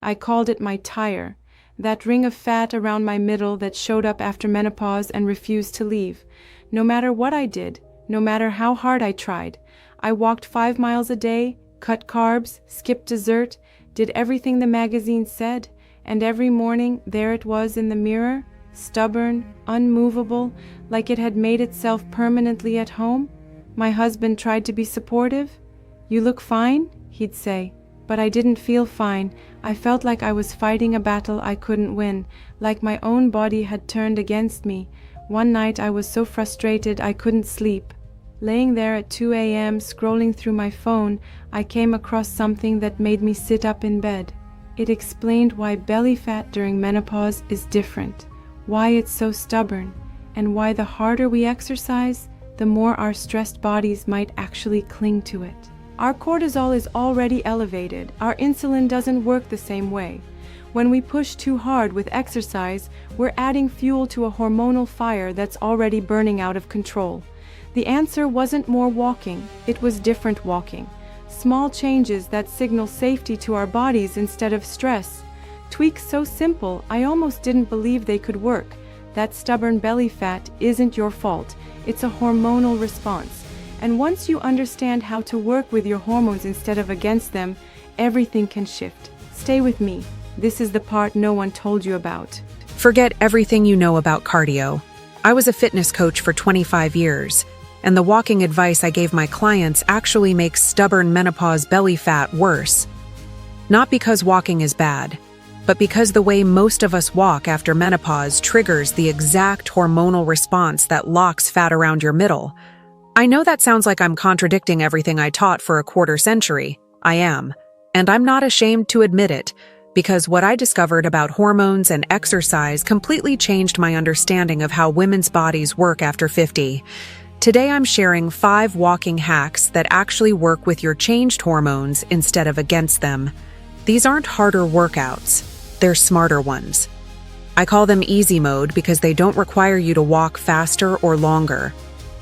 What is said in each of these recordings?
I called it my tire, that ring of fat around my middle that showed up after menopause and refused to leave. No matter what I did, no matter how hard I tried, I walked 5 miles a day, cut carbs, skipped dessert, did everything the magazine said, and every morning there it was in the mirror, stubborn, unmovable, like it had made itself permanently at home. My husband tried to be supportive. "You look fine," he'd say. But I didn't feel fine. I felt like I was fighting a battle I couldn't win, like my own body had turned against me. One night I was so frustrated I couldn't sleep. Laying there at 2 a.m. scrolling through my phone, I came across something that made me sit up in bed. It explained why belly fat during menopause is different, why it's so stubborn, and why the harder we exercise, the more our stressed bodies might actually cling to it. Our cortisol is already elevated. Our insulin doesn't work the same way. When we push too hard with exercise, we're adding fuel to a hormonal fire that's already burning out of control. The answer wasn't more walking, it was different walking. Small changes that signal safety to our bodies instead of stress. Tweaks so simple, I almost didn't believe they could work. That stubborn belly fat isn't your fault. It's a hormonal response. And once you understand how to work with your hormones instead of against them, everything can shift. Stay with me. This is the part no one told you about. Forget everything you know about cardio. I was a fitness coach for 25 years, and the walking advice I gave my clients actually makes stubborn menopause belly fat worse. Not because walking is bad, but because the way most of us walk after menopause triggers the exact hormonal response that locks fat around your middle. I know that sounds like I'm contradicting everything I taught for a quarter century. I am. And I'm not ashamed to admit it, because what I discovered about hormones and exercise completely changed my understanding of how women's bodies work after 50. Today I'm sharing 5 walking hacks that actually work with your changed hormones instead of against them. These aren't harder workouts, they're smarter ones. I call them easy mode because they don't require you to walk faster or longer.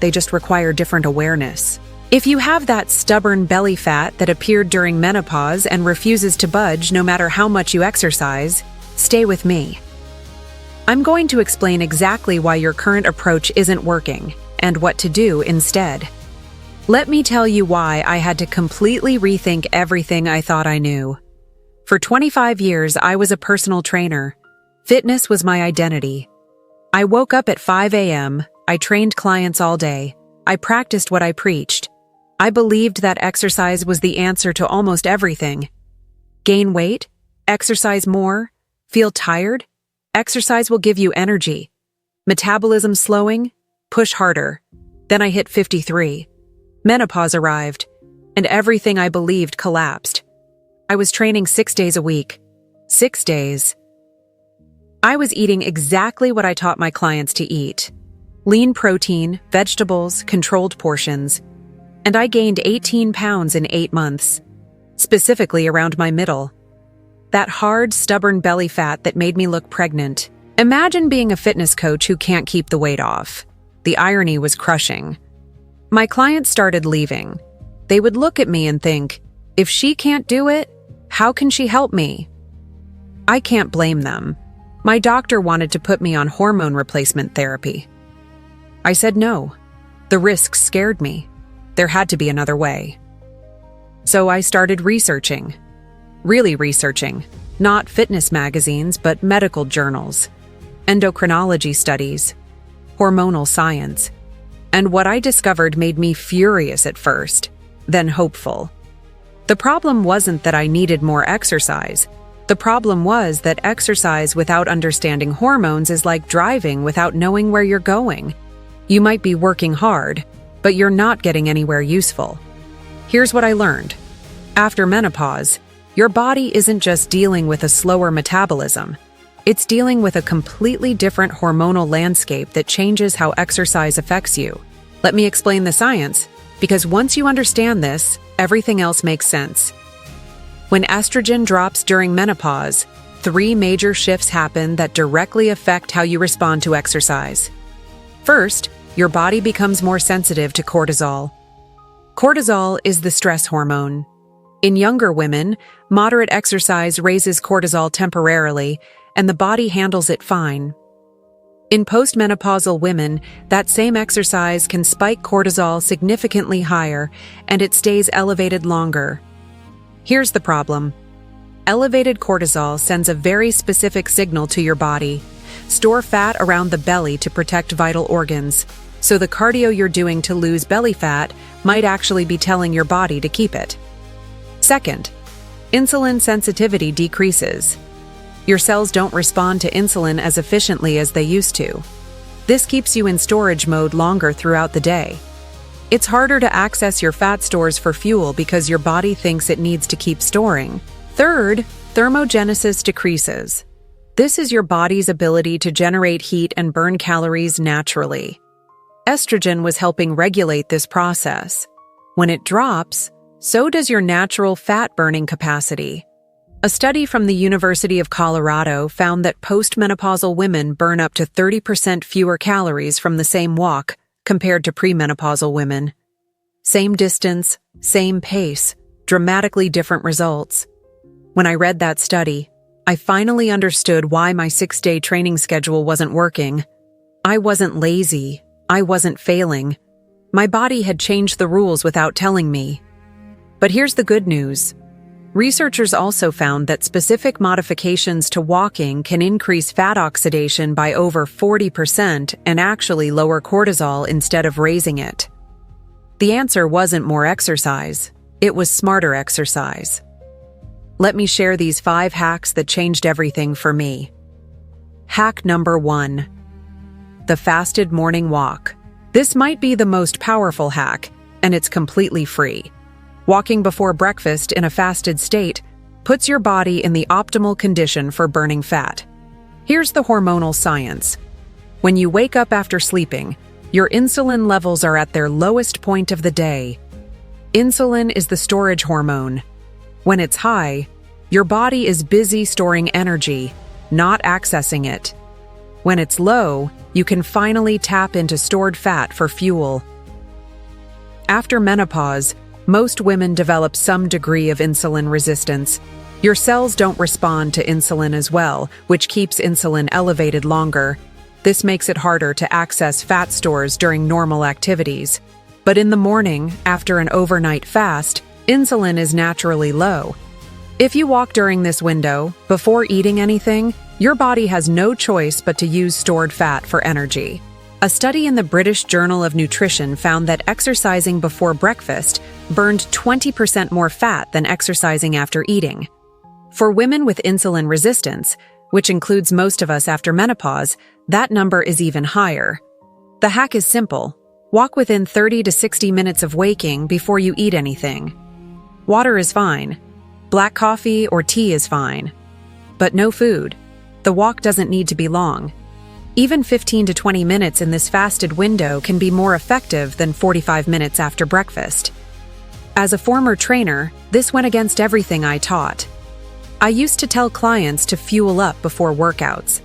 They just require different awareness. If you have that stubborn belly fat that appeared during menopause and refuses to budge no matter how much you exercise, stay with me. I'm going to explain exactly why your current approach isn't working and what to do instead. Let me tell you why I had to completely rethink everything I thought I knew. For 25 years, I was a personal trainer. Fitness was my identity. I woke up at 5 a.m., I trained clients all day. I practiced what I preached. I believed that exercise was the answer to almost everything. Gain weight? Exercise more? Feel tired? Exercise will give you energy. Metabolism slowing? Push harder. Then I hit 53. Menopause arrived, and everything I believed collapsed. I was training 6 days a week. 6 days. I was eating exactly what I taught my clients to eat. Lean protein, vegetables, controlled portions. And I gained 18 pounds in 8 months, specifically around my middle. That hard, stubborn belly fat that made me look pregnant. Imagine being a fitness coach who can't keep the weight off. The irony was crushing. My clients started leaving. They would look at me and think, if she can't do it, how can she help me? I can't blame them. My doctor wanted to put me on hormone replacement therapy. I said no. The risks scared me. There had to be another way. So I started researching. Really researching. Not fitness magazines, but medical journals. Endocrinology studies. Hormonal science. And what I discovered made me furious at first, then hopeful. The problem wasn't that I needed more exercise. The problem was that exercise without understanding hormones is like driving without knowing where you're going. You might be working hard, but you're not getting anywhere useful. Here's what I learned. After menopause, your body isn't just dealing with a slower metabolism. It's dealing with a completely different hormonal landscape that changes how exercise affects you. Let me explain the science, because once you understand this, everything else makes sense. When estrogen drops during menopause, 3 major shifts happen that directly affect how you respond to exercise. First, your body becomes more sensitive to cortisol. Cortisol is the stress hormone. In younger women, moderate exercise raises cortisol temporarily, and the body handles it fine. In postmenopausal women, that same exercise can spike cortisol significantly higher, and it stays elevated longer. Here's the problem. Elevated cortisol sends a very specific signal to your body. Store fat around the belly to protect vital organs. So the cardio you're doing to lose belly fat might actually be telling your body to keep it. Second, insulin sensitivity decreases. Your cells don't respond to insulin as efficiently as they used to. This keeps you in storage mode longer throughout the day. It's harder to access your fat stores for fuel because your body thinks it needs to keep storing. Third, thermogenesis decreases. This is your body's ability to generate heat and burn calories naturally. Estrogen was helping regulate this process. When it drops, so does your natural fat-burning capacity. A study from the University of Colorado found that postmenopausal women burn up to 30% fewer calories from the same walk compared to premenopausal women. Same distance, same pace, dramatically different results. When I read that study, I finally understood why my 6-day training schedule wasn't working. I wasn't lazy. I wasn't failing. My body had changed the rules without telling me. But here's the good news. Researchers also found that specific modifications to walking can increase fat oxidation by over 40% and actually lower cortisol instead of raising it. The answer wasn't more exercise. It was smarter exercise. Let me share these 5 hacks that changed everything for me. Hack number 1. The fasted morning walk. This might be the most powerful hack, and it's completely free. Walking before breakfast in a fasted state puts your body in the optimal condition for burning fat. Here's the hormonal science. When you wake up after sleeping, your insulin levels are at their lowest point of the day. Insulin is the storage hormone. When it's high, your body is busy storing energy, not accessing it. When it's low, you can finally tap into stored fat for fuel. After menopause, most women develop some degree of insulin resistance. Your cells don't respond to insulin as well, which keeps insulin elevated longer. This makes it harder to access fat stores during normal activities. But in the morning, after an overnight fast, insulin is naturally low. If you walk during this window, before eating anything, your body has no choice but to use stored fat for energy. A study in the British Journal of Nutrition found that exercising before breakfast burned 20% more fat than exercising after eating. For women with insulin resistance, which includes most of us after menopause, that number is even higher. The hack is simple. Walk within 30 to 60 minutes of waking before you eat anything. Water is fine. Black coffee or tea is fine. But no food. The walk doesn't need to be long. Even 15 to 20 minutes in this fasted window can be more effective than 45 minutes after breakfast. As a former trainer, this went against everything I taught. I used to tell clients to fuel up before workouts.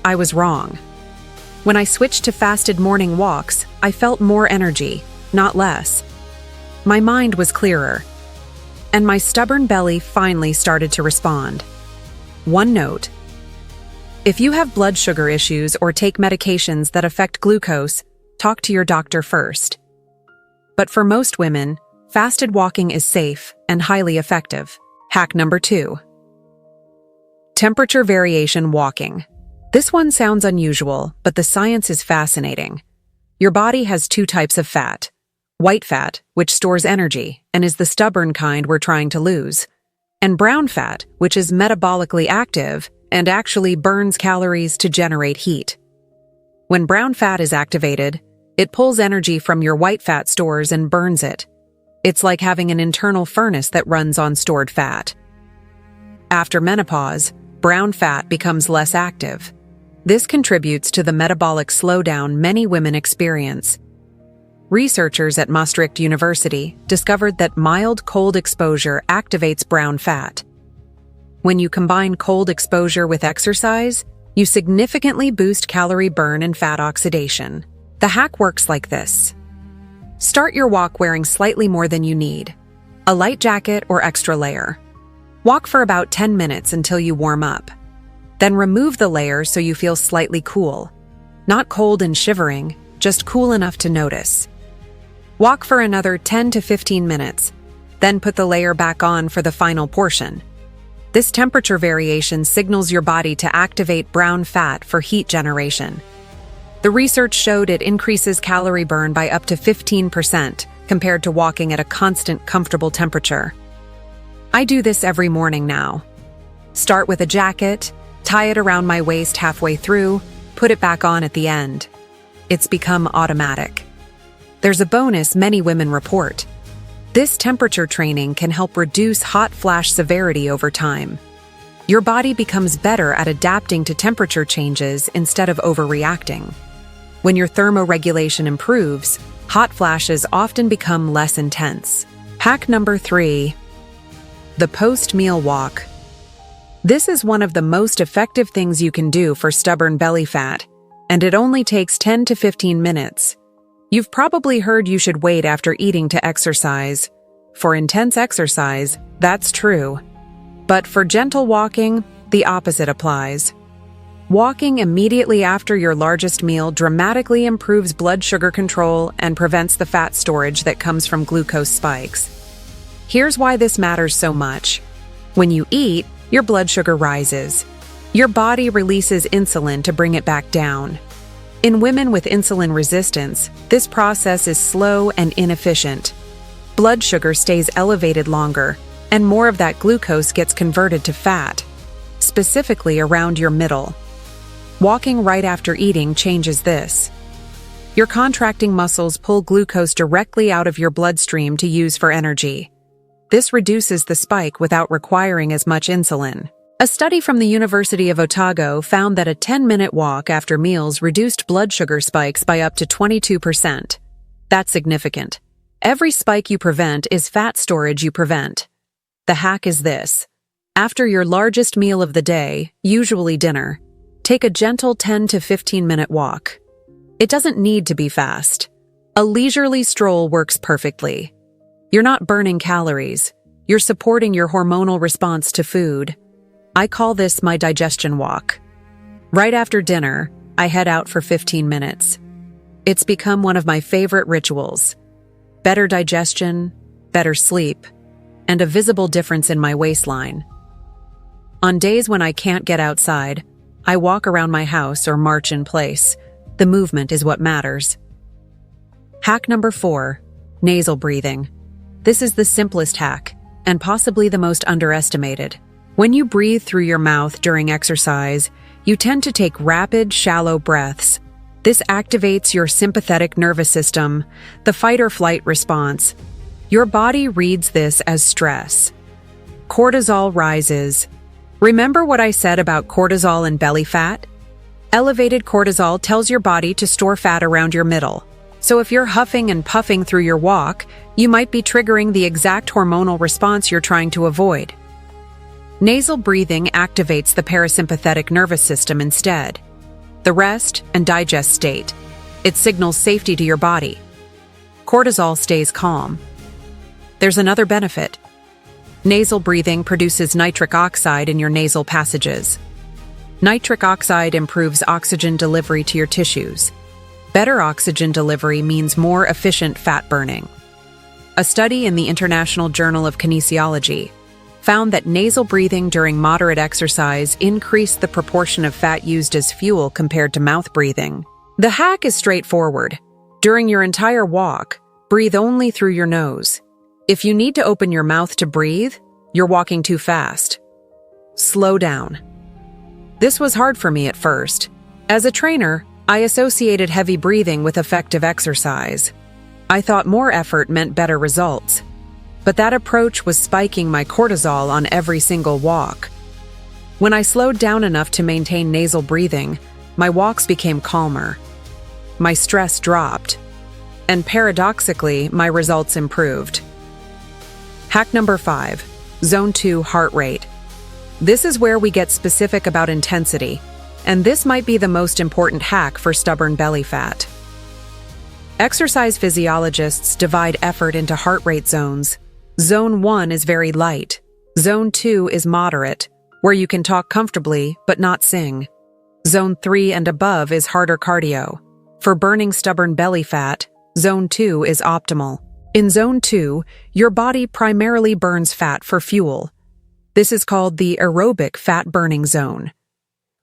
I was wrong. When I switched to fasted morning walks, I felt more energy, not less. My mind was clearer. And my stubborn belly finally started to respond. One note. If you have blood sugar issues or take medications that affect glucose, talk to your doctor first. But for most women, fasted walking is safe and highly effective. Hack number 2. Temperature variation walking. This one sounds unusual, but the science is fascinating. Your body has 2 types of fat. White fat, which stores energy and is the stubborn kind we're trying to lose, and brown fat, which is metabolically active and actually burns calories to generate heat. When brown fat is activated, it pulls energy from your white fat stores and burns it. It's like having an internal furnace that runs on stored fat. After menopause, brown fat becomes less active. This contributes to the metabolic slowdown many women experience. Researchers at Maastricht University discovered that mild cold exposure activates brown fat. When you combine cold exposure with exercise, you significantly boost calorie burn and fat oxidation. The hack works like this. Start your walk wearing slightly more than you need. A light jacket or extra layer. Walk for about 10 minutes until you warm up. Then remove the layer so you feel slightly cool. Not cold and shivering, just cool enough to notice. Walk for another 10 to 15 minutes, then put the layer back on for the final portion. This temperature variation signals your body to activate brown fat for heat generation. The research showed it increases calorie burn by up to 15% compared to walking at a constant, comfortable temperature. I do this every morning now. Start with a jacket, tie it around my waist halfway through, put it back on at the end. It's become automatic. There's a bonus many women report. This temperature training can help reduce hot flash severity over time. Your body becomes better at adapting to temperature changes instead of overreacting. When your thermoregulation improves, hot flashes often become less intense. Hack number 3. The post-meal walk. This is one of the most effective things you can do for stubborn belly fat, and it only takes 10 to 15 minutes. You've probably heard you should wait after eating to exercise. For intense exercise, that's true. But for gentle walking, the opposite applies. Walking immediately after your largest meal dramatically improves blood sugar control and prevents the fat storage that comes from glucose spikes. Here's why this matters so much. When you eat, your blood sugar rises. Your body releases insulin to bring it back down. In women with insulin resistance, this process is slow and inefficient. Blood sugar stays elevated longer, and more of that glucose gets converted to fat, specifically around your middle. Walking right after eating changes this. Your contracting muscles pull glucose directly out of your bloodstream to use for energy. This reduces the spike without requiring as much insulin. A study from the University of Otago found that a 10-minute walk after meals reduced blood sugar spikes by up to 22%. That's significant. Every spike you prevent is fat storage you prevent. The hack is this. After your largest meal of the day, usually dinner, take a gentle 10 to 15-minute walk. It doesn't need to be fast. A leisurely stroll works perfectly. You're not burning calories. You're supporting your hormonal response to food. I call this my digestion walk. Right after dinner, I head out for 15 minutes. It's become one of my favorite rituals. Better digestion, better sleep, and a visible difference in my waistline. On days when I can't get outside, I walk around my house or march in place. The movement is what matters. Hack number 4, nasal breathing. This is the simplest hack, and possibly the most underestimated. When you breathe through your mouth during exercise, you tend to take rapid, shallow breaths. This activates your sympathetic nervous system, the fight-or-flight response. Your body reads this as stress. Cortisol rises. Remember what I said about cortisol and belly fat? Elevated cortisol tells your body to store fat around your middle. So if you're huffing and puffing through your walk, you might be triggering the exact hormonal response you're trying to avoid. Nasal breathing activates the parasympathetic nervous system instead. The rest and digest state. It signals safety to your body. Cortisol stays calm. There's another benefit. Nasal breathing produces nitric oxide in your nasal passages. Nitric oxide improves oxygen delivery to your tissues. Better oxygen delivery means more efficient fat burning. A study in the International Journal of Kinesiology found that nasal breathing during moderate exercise increased the proportion of fat used as fuel compared to mouth breathing. The hack is straightforward. During your entire walk, breathe only through your nose. If you need to open your mouth to breathe, you're walking too fast. Slow down. This was hard for me at first. As a trainer, I associated heavy breathing with effective exercise. I thought more effort meant better results. But that approach was spiking my cortisol on every single walk. When I slowed down enough to maintain nasal breathing, my walks became calmer. My stress dropped. And paradoxically, my results improved. Hack number 5, Zone 2 heart rate. This is where we get specific about intensity, and this might be the most important hack for stubborn belly fat. Exercise physiologists divide effort into heart rate zones. Zone 1 is very light. Zone 2 is moderate, where you can talk comfortably but not sing. Zone 3 and above is harder cardio. For burning stubborn belly fat, Zone 2 is optimal. In Zone 2, your body primarily burns fat for fuel. This is called the aerobic fat-burning zone.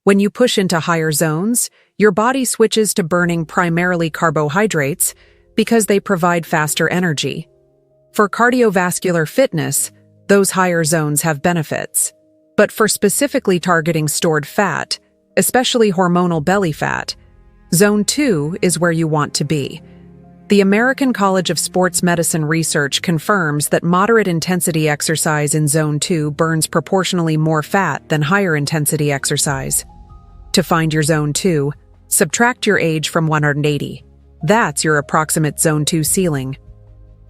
When you push into higher zones, your body switches to burning primarily carbohydrates because they provide faster energy. For cardiovascular fitness, those higher zones have benefits. But for specifically targeting stored fat, especially hormonal belly fat, Zone 2 is where you want to be. The American College of Sports Medicine research confirms that moderate intensity exercise in Zone 2 burns proportionally more fat than higher intensity exercise. To find your Zone 2, subtract your age from 180. That's your approximate Zone 2 ceiling.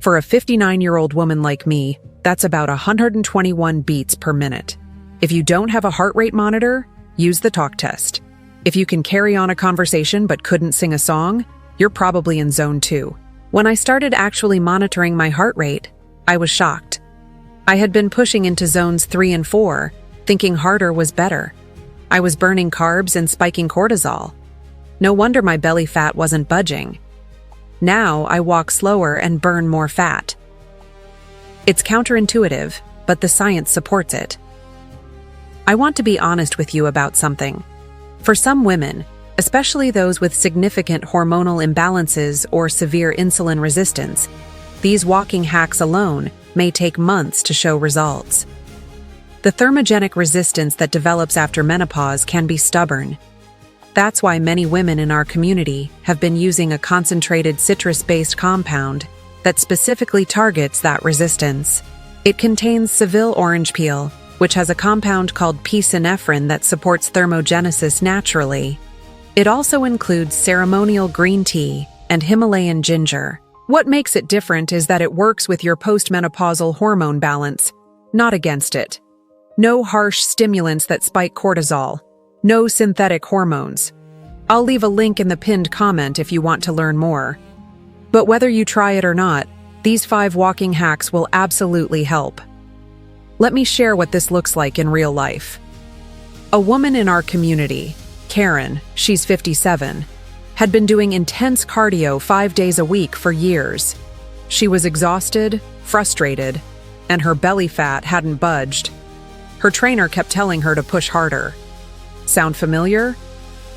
For a 59-year-old woman like me, that's about 121 beats per minute. If you don't have a heart rate monitor, use the talk test. If you can carry on a conversation but couldn't sing a song, you're probably in Zone 2. When I started actually monitoring my heart rate, I was shocked. I had been pushing into Zones 3 and 4, thinking harder was better. I was burning carbs and spiking cortisol. No wonder my belly fat wasn't budging. Now I walk slower and burn more fat. It's counterintuitive, but the science supports it. I want to be honest with you about something. For some women, especially those with significant hormonal imbalances or severe insulin resistance, these walking hacks alone may take months to show results. The thermogenic resistance that develops after menopause can be stubborn. That's why many women in our community have been using a concentrated citrus-based compound that specifically targets that resistance. It contains Seville orange peel, which has a compound called p-synephrine that supports thermogenesis naturally. It also includes ceremonial green tea and Himalayan ginger. What makes it different is that it works with your postmenopausal hormone balance, not against it. No harsh stimulants that spike cortisol. No synthetic hormones. I'll leave a link in the pinned comment if you want to learn more. But whether you try it or not, these 5 walking hacks will absolutely help. Let me share what this looks like in real life. A woman in our community, Karen, she's 57, had been doing intense cardio 5 days a week for years. She was exhausted, frustrated, and her belly fat hadn't budged. Her trainer kept telling her to push harder. Sound familiar?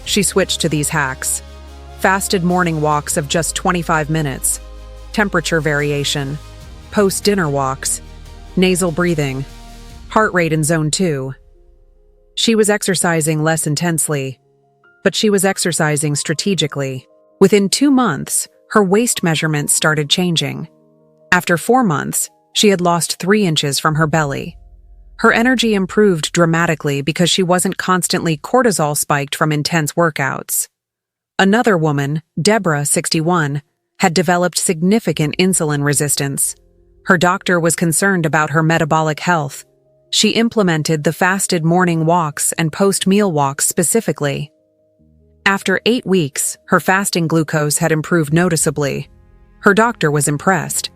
She switched to these hacks. Fasted morning walks of just 25 minutes, temperature variation, post-dinner walks, nasal breathing, heart rate in Zone 2. She was exercising less intensely, but she was exercising strategically. Within 2 months, her waist measurements started changing. After 4 months, she had lost 3 inches from her belly. Her energy improved dramatically because she wasn't constantly cortisol spiked from intense workouts. Another woman, Deborah, 61, had developed significant insulin resistance. Her doctor was concerned about her metabolic health. She implemented the fasted morning walks and post-meal walks specifically. After 8 weeks, her fasting glucose had improved noticeably. Her doctor was impressed.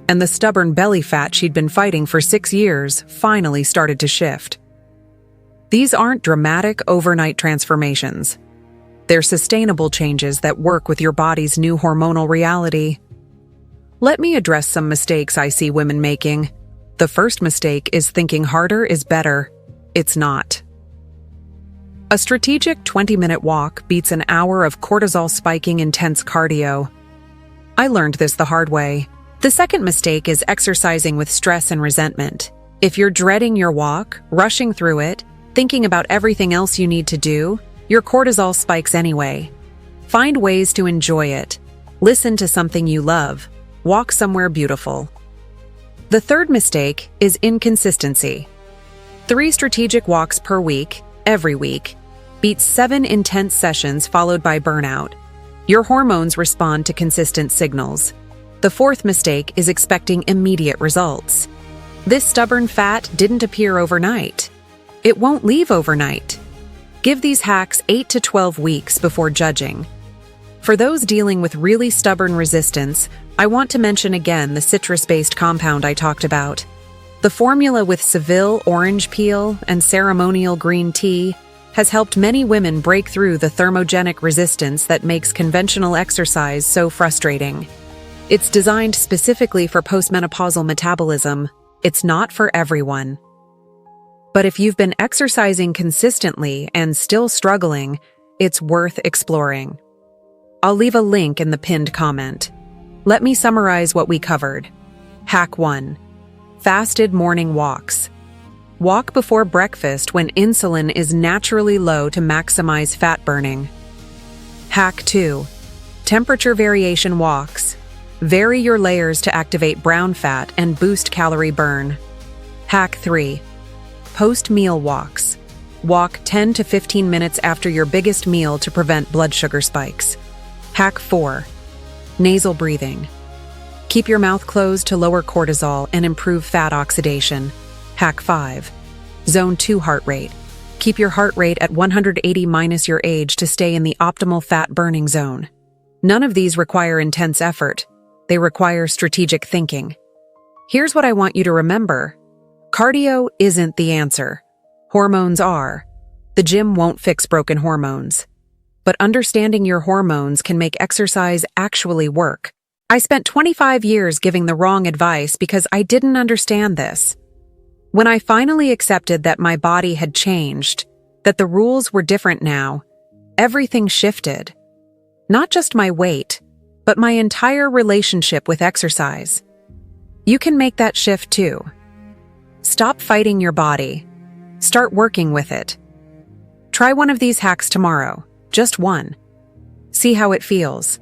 And the stubborn belly fat she'd been fighting for 6 years finally started to shift. These aren't dramatic overnight transformations. They're sustainable changes that work with your body's new hormonal reality. Let me address some mistakes I see women making. The first mistake is thinking harder is better. It's not. A strategic 20-minute walk beats an hour of cortisol-spiking intense cardio. I learned this the hard way. The second mistake is exercising with stress and resentment. If you're dreading your walk, rushing through it, thinking about everything else you need to do, your cortisol spikes anyway. Find ways to enjoy it. Listen to something you love. Walk somewhere beautiful. The third mistake is inconsistency. 3 strategic walks per week, every week, beats 7 intense sessions followed by burnout. Your hormones respond to consistent signals. The fourth mistake is expecting immediate results. This stubborn fat didn't appear overnight. It won't leave overnight. Give these hacks 8 to 12 weeks before judging. For those dealing with really stubborn resistance, I want to mention again the citrus-based compound I talked about. The formula with Seville orange peel and ceremonial green tea has helped many women break through the thermogenic resistance that makes conventional exercise so frustrating. It's designed specifically for postmenopausal metabolism. It's not for everyone. But if you've been exercising consistently and still struggling, it's worth exploring. I'll leave a link in the pinned comment. Let me summarize what we covered. Hack 1. Fasted morning walks. Walk before breakfast when insulin is naturally low to maximize fat burning. Hack 2. Temperature variation walks. Vary your layers to activate brown fat and boost calorie burn. Hack 3. Post-meal walks. Walk 10 to 15 minutes after your biggest meal to prevent blood sugar spikes. Hack 4. Nasal breathing. Keep your mouth closed to lower cortisol and improve fat oxidation. Hack 5. Zone 2 heart rate. Keep your heart rate at 180 minus your age to stay in the optimal fat burning zone. None of these require intense effort. They require strategic thinking. Here's what I want you to remember. Cardio isn't the answer. Hormones are. The gym won't fix broken hormones. But understanding your hormones can make exercise actually work. I spent 25 years giving the wrong advice because I didn't understand this. When I finally accepted that my body had changed, that the rules were different now, everything shifted. Not just my weight, but my entire relationship with exercise. You can make that shift too. Stop fighting your body. Start working with it. Try one of these hacks tomorrow, just one. See how it feels.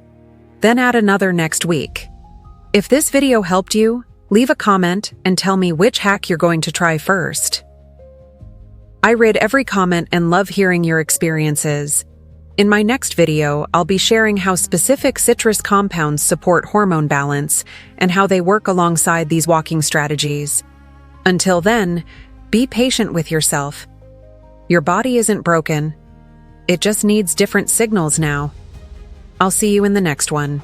Then add another next week. If this video helped you, leave a comment and tell me which hack you're going to try first. I read every comment and love hearing your experiences. In my next video, I'll be sharing how specific citrus compounds support hormone balance and how they work alongside these walking strategies. Until then, be patient with yourself. Your body isn't broken. It just needs different signals now. I'll see you in the next one.